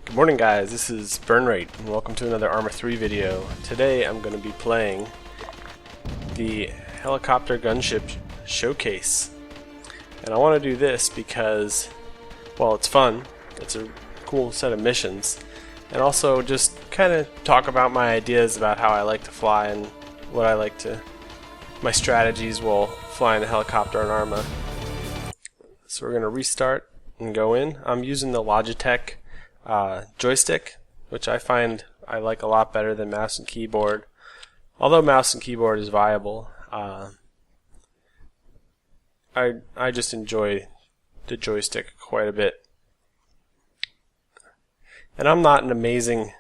Good morning guys, this is Burnrate and welcome to another Arma 3 video. Today I'm going to be playing the helicopter gunship showcase. And I want to do this because, well, it's fun, it's a cool set of missions, and also just kind of talk about my ideas about how I like to fly and what I like to, my strategies while flying a helicopter in Arma. So we're going to restart and go in. I'm using the Logitech joystick, which I find I like a lot better than mouse and keyboard. Although mouse and keyboard is viable, I just enjoy the joystick quite a bit. And I'm not an amazing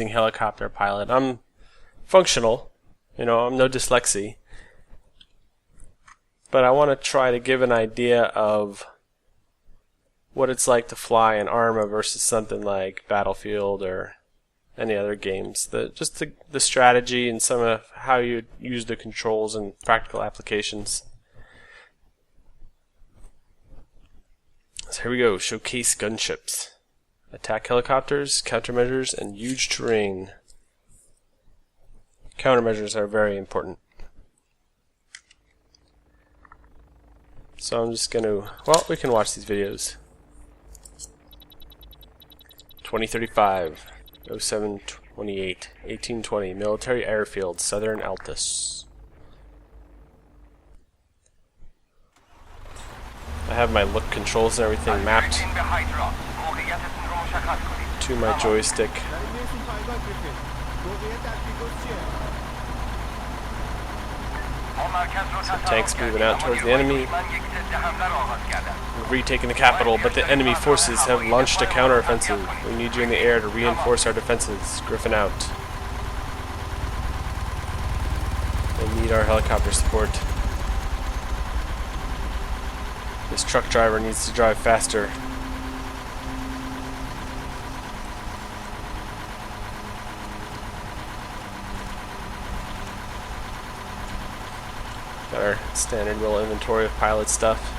helicopter pilot. I'm functional, you know, I'm no dyslexia. But I want to try to give an idea of what it's like to fly in Arma versus something like Battlefield or any other games. Just the strategy and some of how you use the controls and practical applications. So here we go, showcase gunships. Attack helicopters, countermeasures, and huge terrain. Countermeasures are very important. So I'm just going to, well, we can watch these videos. 2035, 0728, 1820, military airfield, Southern Altus. I have my look controls and everything mapped to my joystick. Some tanks moving out towards the enemy. We've retaken the capital, but the enemy forces have launched a counteroffensive. We need you in the air to reinforce our defenses. Griffin out. They need our helicopter support. This truck driver needs to drive faster. Got our standard little inventory of pilot stuff.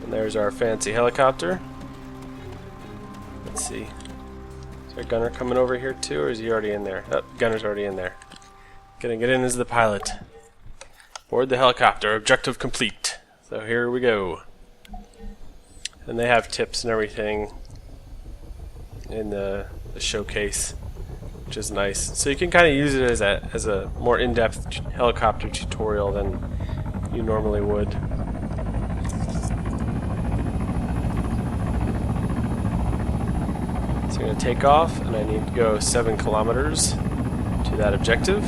And there's our fancy helicopter. Let's see. Is there a gunner coming over here too, or is he already in there? Oh, gunner's already in there. Gonna get in as the pilot. Board the helicopter. Objective complete. So here we go. And they have tips and everything in the showcase, which is nice. So you can kind of use it as a more in-depth helicopter tutorial than you normally would. So I'm going to take off, and I need to go 7 kilometers to that objective.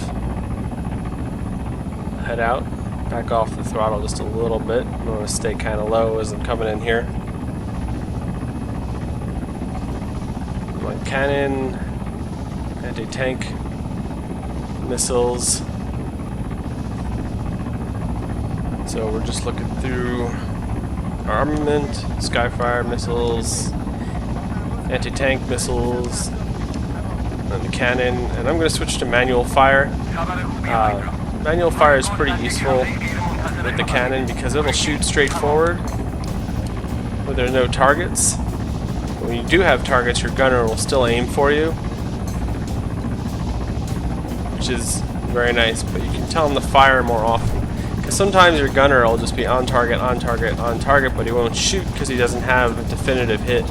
Head out, back off the throttle just a little bit. I want to stay kind of low as I'm coming in here. My cannon, anti-tank missiles. So we're just looking through armament, Skyfire missiles, anti-tank missiles, and the cannon. And I'm going to switch to manual fire. Manual fire is pretty useful with the cannon because it'll shoot straight forward when there's no targets. When you do have targets, your gunner will still aim for you, which is very nice, but you can tell him to fire more often. Because sometimes your gunner will just be on target, but he won't shoot because he doesn't have a definitive hit.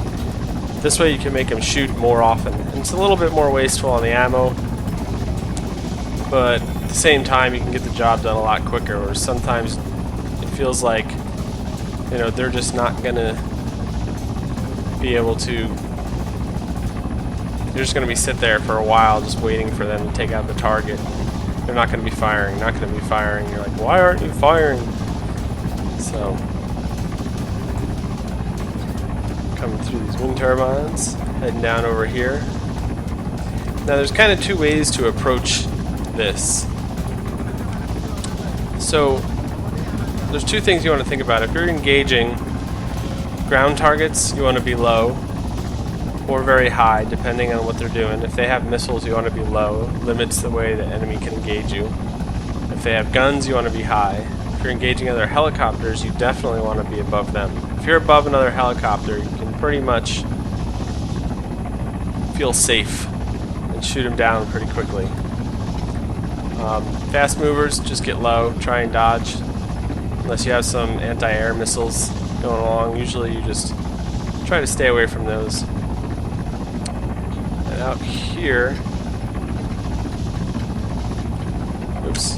This way you can make him shoot more often. And it's a little bit more wasteful on the ammo, but at the same time you can get the job done a lot quicker, or sometimes it feels like, you know, they're just not going to be able to, you're just going to be sit there for a while just waiting for them to take out the target. They're not going to be firing, not going to be firing. You're like, why aren't you firing? So, coming through these wind turbines, heading down over here. Now there's kind of 2 ways to approach this. So, there's 2 things you want to think about. If you're engaging ground targets, you want to be low or very high, depending on what they're doing. If they have missiles, you want to be low. Limits the way the enemy can engage you. If they have guns, you want to be high. If you're engaging other helicopters, you definitely want to be above them. If you're above another helicopter, you can pretty much feel safe and shoot them down pretty quickly. Fast movers, just get low, try and dodge. Unless you have some anti-air missiles going along, usually you just try to stay away from those. And out here, oops,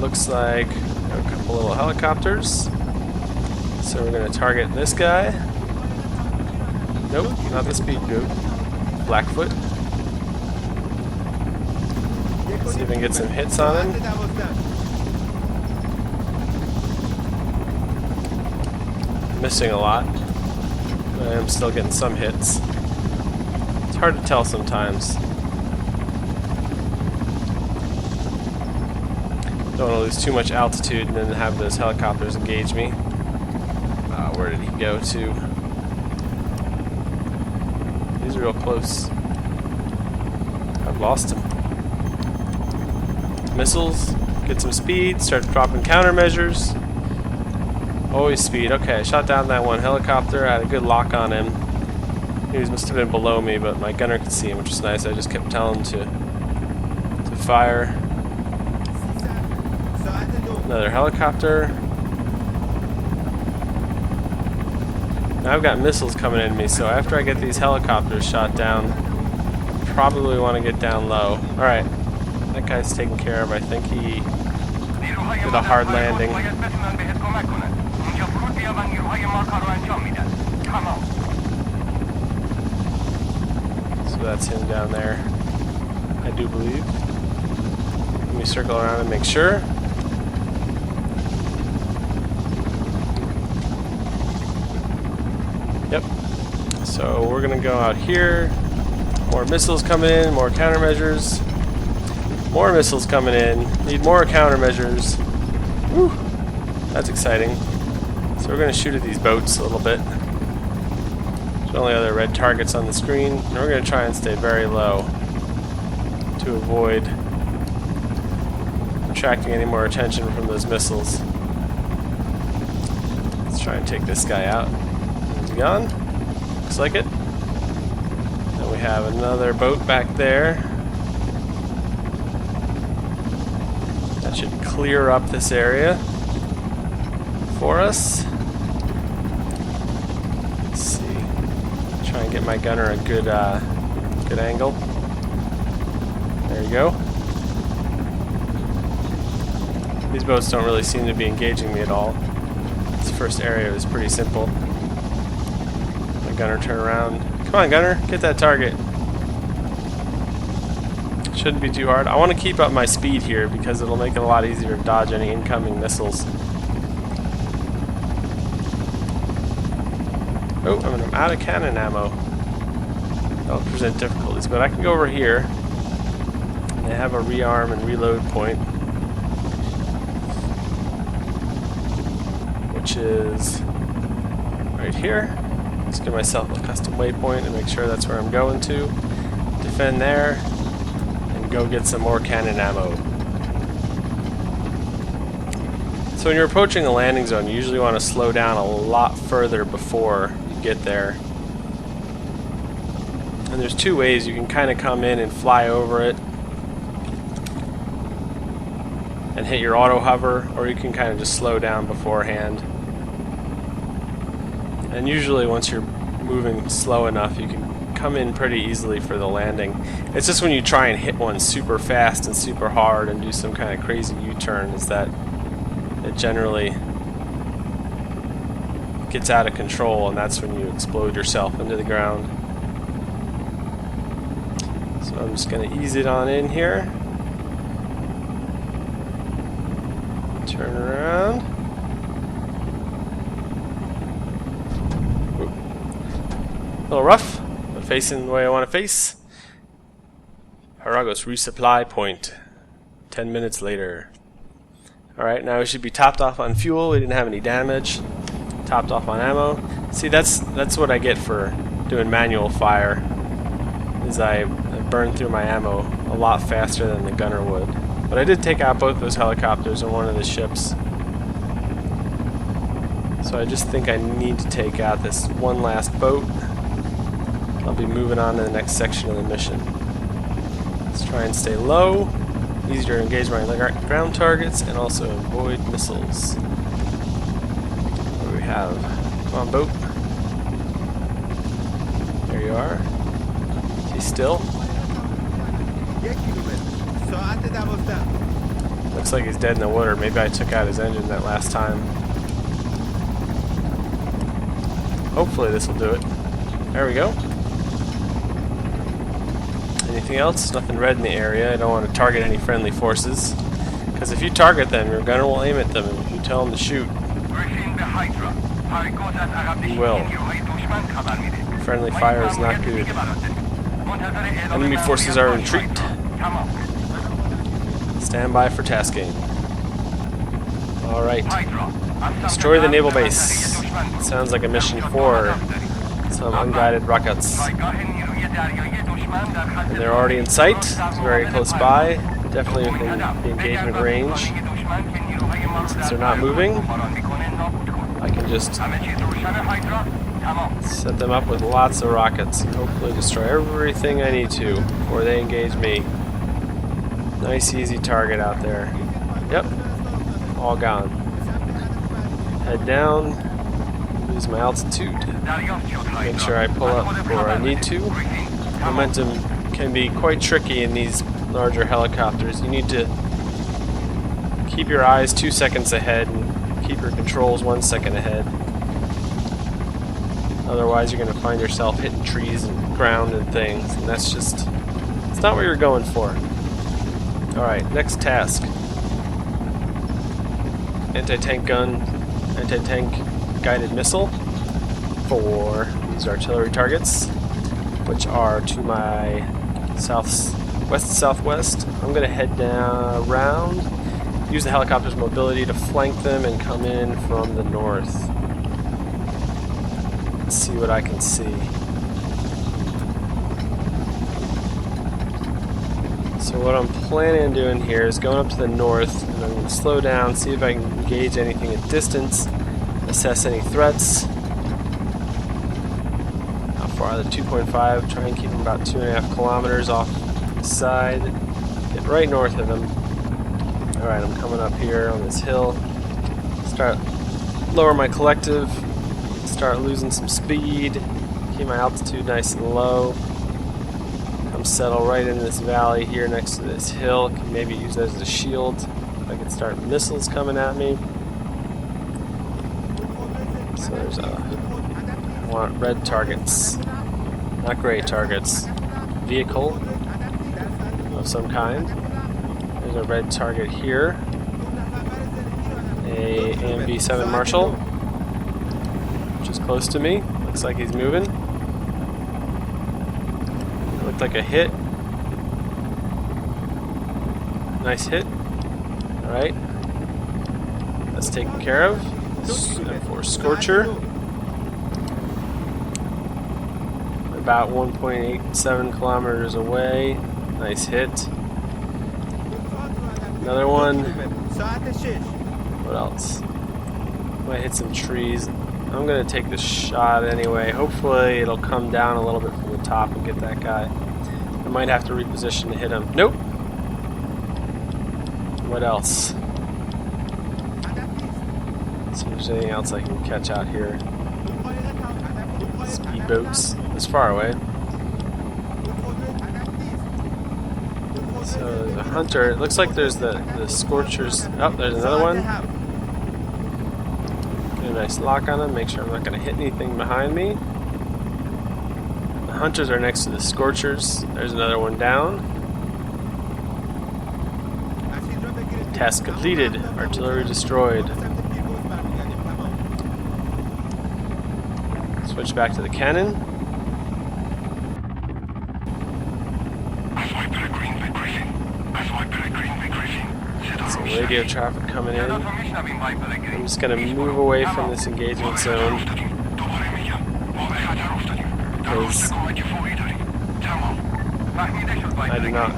looks like a couple little helicopters. So we're going to target this guy. Nope, not the speed goat. Blackfoot. See if we can get some hits on him. Missing a lot, but I am still getting some hits. It's hard to tell sometimes. Don't want to lose too much altitude and then have those helicopters engage me. Where did he go to? He's real close. I've lost him. Missiles, get some speed, start dropping countermeasures. Always speed. Okay, I shot down that one helicopter. I had a good lock on him. He must have been below me, but my gunner could see him, which was nice. I just kept telling him to fire. Another helicopter. Now I've got missiles coming at me, so after I get these helicopters shot down, I probably want to get down low. Alright, that guy's taken care of. I think he did a hard landing. So that's him down there, I do believe. Let me circle around and make sure. Yep. So we're gonna go out here. More missiles coming in, more countermeasures. More missiles coming in. Need more countermeasures. Woo! That's exciting. So we're gonna shoot at these boats a little bit. There's only other red targets on the screen, and we're gonna try and stay very low to avoid attracting any more attention from those missiles. Let's try and take this guy out. Is he gone? Looks like it. Then we have another boat back there. That should clear up this area for us. Let's see. Try and get my gunner a good good angle. There you go. These boats don't really seem to be engaging me at all. This first area was pretty simple. My gunner turn around. Come on, gunner, get that target. Shouldn't be too hard. I want to keep up my speed here because it'll make it a lot easier to dodge any incoming missiles. Oh, I'm out of cannon ammo. That'll present difficulties, but I can go over here. They have a rearm and reload point, which is right here. Let's give myself a custom waypoint and make sure that's where I'm going to. Defend there, and go get some more cannon ammo. So when you're approaching a landing zone, you usually want to slow down a lot further before you get there. And there's two ways. You can kind of come in and fly over it and hit your auto hover, or you can kind of just slow down beforehand. And usually once you're moving slow enough, you can come in pretty easily for the landing. It's just when you try and hit one super fast and super hard and do some kind of crazy U-turn is that it generally gets out of control, and that's when you explode yourself into the ground. So I'm just going to ease it on in here. Turn around. Ooh. A little rough, but facing the way I want to face. Haragos resupply point. 10 minutes later. Alright, now we should be topped off on fuel. We didn't have any damage. Topped off on ammo. See, that's what I get for doing manual fire. Is I burn through my ammo a lot faster than the gunner would. But I did take out both those helicopters and one of the ships. So I just think I need to take out this one last boat. I'll be moving on to the next section of the mission. Let's try and stay low. Easier to engage my ground targets and also avoid missiles. What do we have? Come on, boat. There you are. Is he still? Looks like he's dead in the water. Maybe I took out his engine that last time. Hopefully this will do it. There we go. Anything else? Nothing red in the area. I don't want to target any friendly forces. Because if you target them, your gunner will aim at them. And if you tell them to shoot, he will. Friendly fire is not good. Enemy forces are in retreat. Stand by for tasking. Alright. Destroy the naval base. Sounds like a mission for some unguided rockets. And they're already in sight. It's very close by. Definitely within the engagement range. Since they're not moving, I can just set them up with lots of rockets and hopefully destroy everything I need to before they engage me. Nice easy target out there. Yep. All gone. Head down. Lose my altitude. Make sure I pull up where I need to. Momentum can be quite tricky in these larger helicopters. You need to keep your eyes 2 seconds ahead and keep your controls 1 second ahead. Otherwise you're going to find yourself hitting trees and ground and things, and that's just, it's not what you're going for. Alright, next task. Anti-tank gun, anti-tank guided missile for these artillery targets, which are to my west-southwest. I'm going to head down around, use the helicopter's mobility to flank them and come in from the north. Let's see what I can see. So what I'm planning on doing here is going up to the north, and I'm going to slow down, see if I can engage anything at distance, assess any threats. How far? The 2.5, try and keep them about 2.5 kilometers off the side. Get right north of them. Alright, I'm coming up here on this hill. Start lower my collective, start losing some speed, keep my altitude nice and low. Settle right in this valley here next to this hill. Can maybe use that as a shield. I can start missiles coming at me. So there's I want red targets, not gray targets. Vehicle of some kind. There's a red target here. A AMV-7 Marshall, which is close to me. Looks like he's moving. Looked like a hit. Nice hit. Alright. That's taken care of. For Scorcher. About 1.87 kilometers away. Nice hit. Another one. What else? Might hit some trees. I'm going to take this shot anyway. Hopefully it'll come down a little bit from the top and get that guy. I might have to reposition to hit him. Nope. What else? See if there's anything else I can catch out here. Speedboats. It's far away. So there's a hunter. It looks like there's the Scorchers. Oh, there's another one. Get a nice lock on him. Make sure I'm not going to hit anything behind me. The hunters are next to the Scorchers. There's another one down. Task completed. Artillery destroyed. Switch back to the cannon. Some radio traffic coming in. I'm just going to move away from this engagement zone because I do not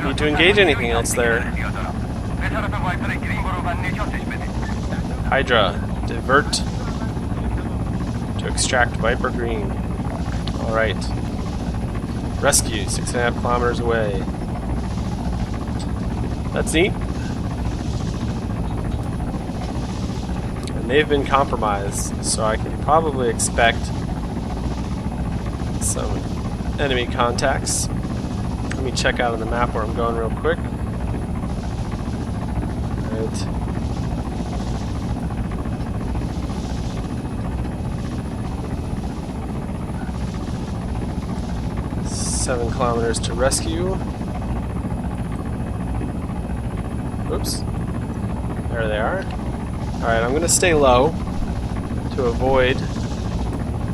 need to engage anything else there. Hydra, divert extract Viper Green. Alright. Rescue, 6.5 kilometers away. That's neat. And they've been compromised, so I can probably expect some enemy contacts. Let me check out on the map where I'm going real quick. Alright. Seven kilometers to rescue. Oops. There they are. Alright, I'm going to stay low to avoid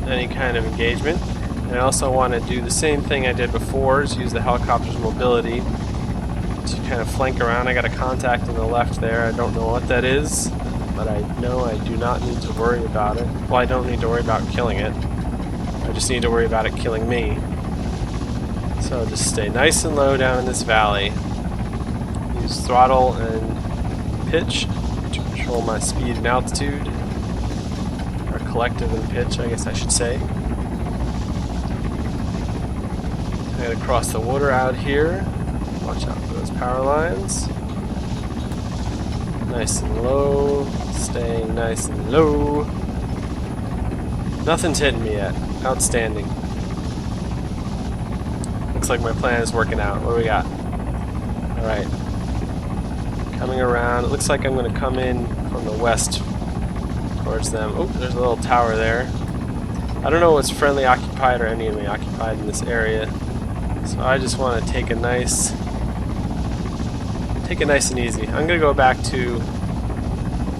any kind of engagement. And I also want to do the same thing I did before, is use the helicopter's mobility to kind of flank around. I got a contact on the left there. I don't know what that is, but I know I do not need to worry about it. Well, I don't need to worry about killing it. I just need to worry about it killing me. So just stay nice and low down in this valley. Use throttle and pitch to control my speed and altitude. Or collective and pitch, I guess I should say. I'm going to cross the water out here. Watch out for those power lines. Nice and low. Staying nice and low. Nothing's hitting me yet. Outstanding. Looks like my plan is working out. What do we got? Alright. Coming around. It looks like I'm going to come in from the west towards them. Oh, there's a little tower there. I don't know what's friendly occupied or enemy occupied in this area. So I just want to take it nice and easy. I'm going to go back to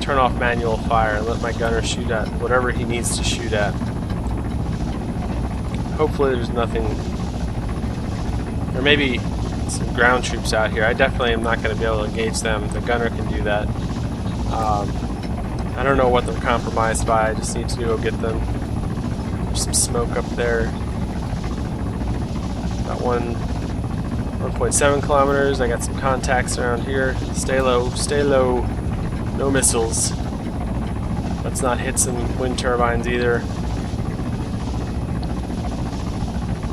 turn off manual fire and let my gunner shoot at whatever he needs to shoot at. Hopefully there's nothing. There may be some ground troops out here. I definitely am not going to be able to engage them. The gunner can do that. I don't know what they're compromised by. I just need to go get them. There's some smoke up there. Got 1.7 kilometers. I got some contacts around here. Stay low. Stay low. No missiles. Let's not hit some wind turbines either.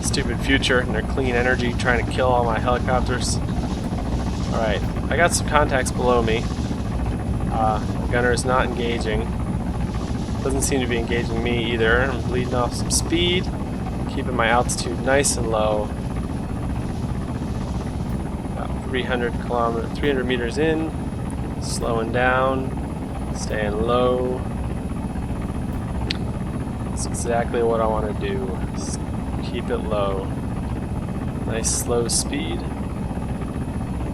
Stupid future and their clean energy trying to kill all my helicopters. Alright, I got some contacts below me. The gunner is not engaging. Doesn't seem to be engaging me either. I'm bleeding off some speed, keeping my altitude nice and low. About 300 meters in, slowing down, staying low. That's exactly what I want to do. Just keep it low. Nice slow speed.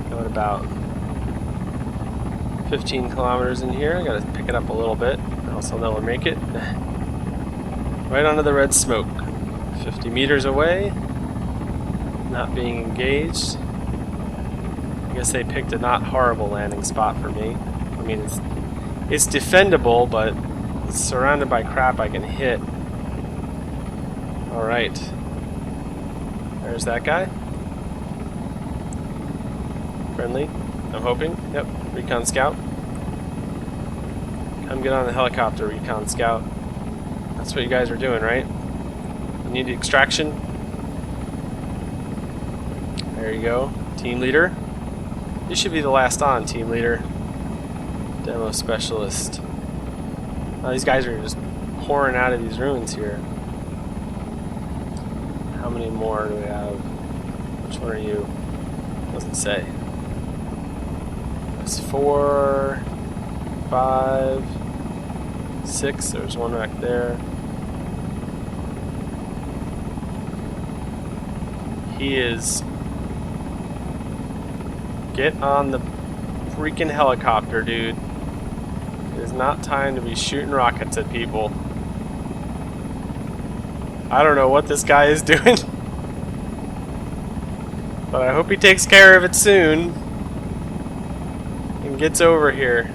Going about 15 kilometers in here. I gotta pick it up a little bit, else I'll never make it. Right onto the red smoke. 50 meters away. Not being engaged. I guess they picked a not horrible landing spot for me. I mean, it's defendable, but it's surrounded by crap I can hit. Alright. There's that guy. Friendly, I'm hoping. Yep, Recon Scout. Come get on the helicopter, Recon Scout. That's what you guys are doing, right? You need extraction. There you go. Team leader. You should be the last on, team leader. Demo specialist. Oh, these guys are just pouring out of these ruins here. How many more do we have? Which one are you? Doesn't say. There's 4, 5, 6. There's one right there. He is. Get on the freaking helicopter, dude. It is not time to be shooting rockets at people. I don't know what this guy is doing. But I hope he takes care of it soon. And gets over here.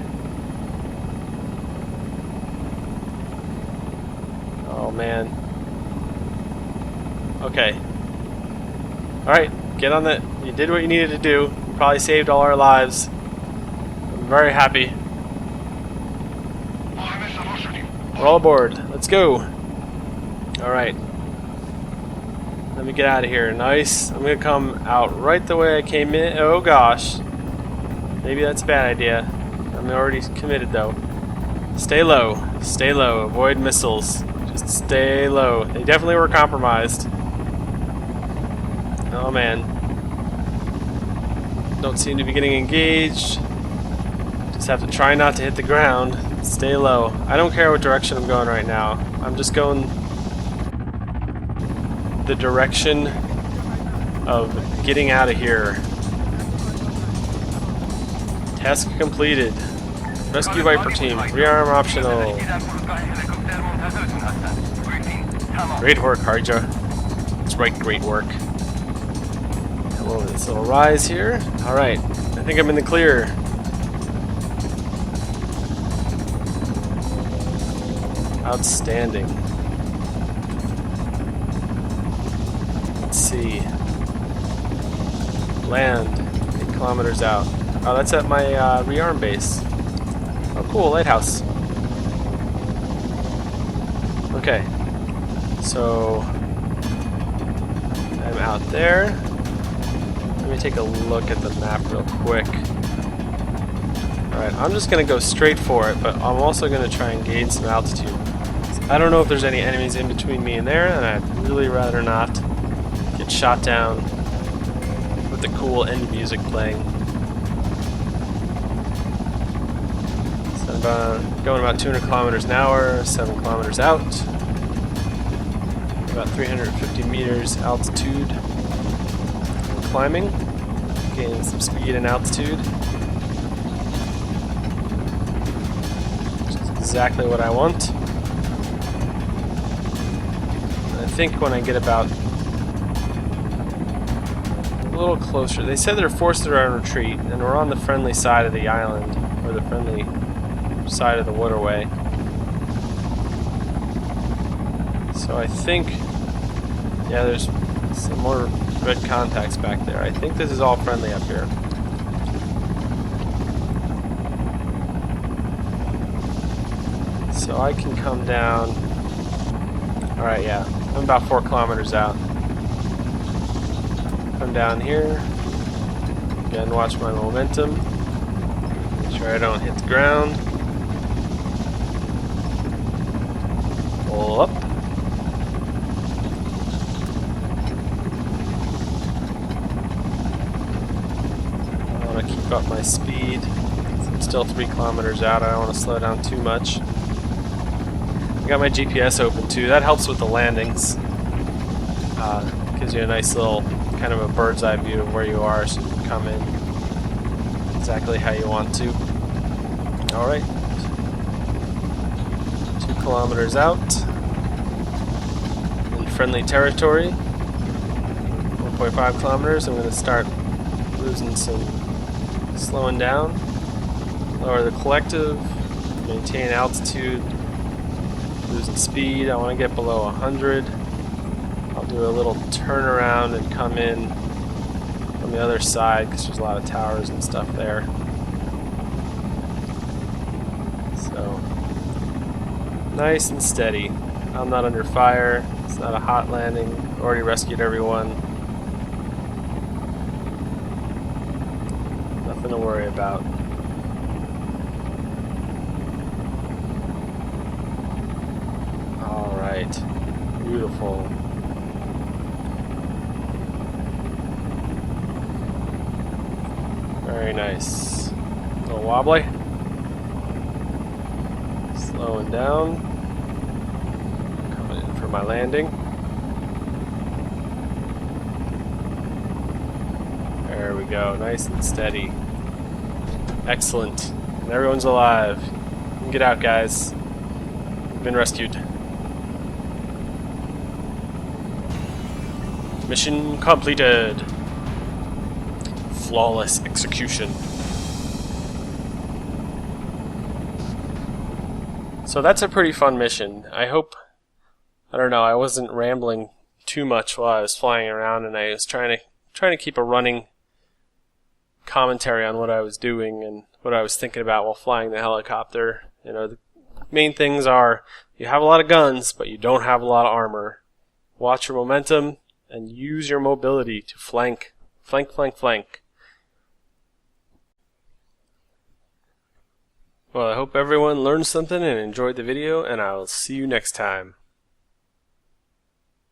Oh man. Okay. Alright, get on the... You did what you needed to do. You probably saved all our lives. I'm very happy. We're all aboard. Let's go. Alright. Let me get out of here. Nice. I'm gonna come out right the way I came in. Oh gosh. Maybe that's a bad idea. I'm already committed though. Stay low. Stay low. Avoid missiles. Just stay low. They definitely were compromised. Oh man. Don't seem to be getting engaged. Just have to try not to hit the ground. Stay low. I don't care what direction I'm going right now. I'm just going the direction of getting out of here. Task completed. Rescue Viper team. Rearm optional. Great work, Harja. That's right, great work. Come over this little rise here. Alright, I think I'm in the clear. Outstanding. Let's see. Land 8 kilometers out. Oh, that's at my rearm base. Oh, cool, lighthouse. Okay, so I'm out there. Let me take a look at the map real quick. Alright, I'm just going to go straight for it, but I'm also going to try and gain some altitude. I don't know if there's any enemies in between me and there, and I'd really rather not get shot down with the cool end music playing. So I'm going about 200 kilometers an hour, 7 kilometers out. About 350 meters altitude. Climbing, gaining some speed and altitude. Which is exactly what I want. I think when I get about a little closer, they said they're forced to run retreat, and we're on the friendly side of the island, or the friendly side of the waterway. So I think, yeah, there's some more red contacts back there. I think this is all friendly up here. So I can come down. Alright, yeah. I'm about 4 kilometers out. Come down here. Again, watch my momentum. Make sure I don't hit the ground. Pull up. I want to keep up my speed. I'm still 3 kilometers out. I don't want to slow down too much. Got my GPS open too. That helps with the landings. Gives you a nice little kind of a bird's eye view of where you are, so you can come in exactly how you want to. Alright. 2 kilometers out. In friendly territory. 1.5 kilometers. I'm going to start losing some, slowing down. Lower the collective. Maintain altitude. Losing speed. I want to get below 100. I'll do a little turnaround and come in from the other side because there's a lot of towers and stuff there. So, nice and steady. I'm not under fire. It's not a hot landing. Already rescued everyone. Nothing to worry about. Beautiful. Very nice. A little wobbly. Slowing down. Coming in for my landing. There we go. Nice and steady. Excellent. And everyone's alive. You can get out, guys. You've been rescued. Mission completed. Flawless execution. So that's a pretty fun mission. I hope, I don't know, I wasn't rambling too much while I was flying around, and I was trying to keep a running commentary on what I was doing and what I was thinking about while flying the helicopter. You know, main things are you have a lot of guns, but you don't have a lot of armor. Watch your momentum and use your mobility to flank. Flank, flank, flank. Well, I hope everyone learned something and enjoyed the video, and I'll see you next time.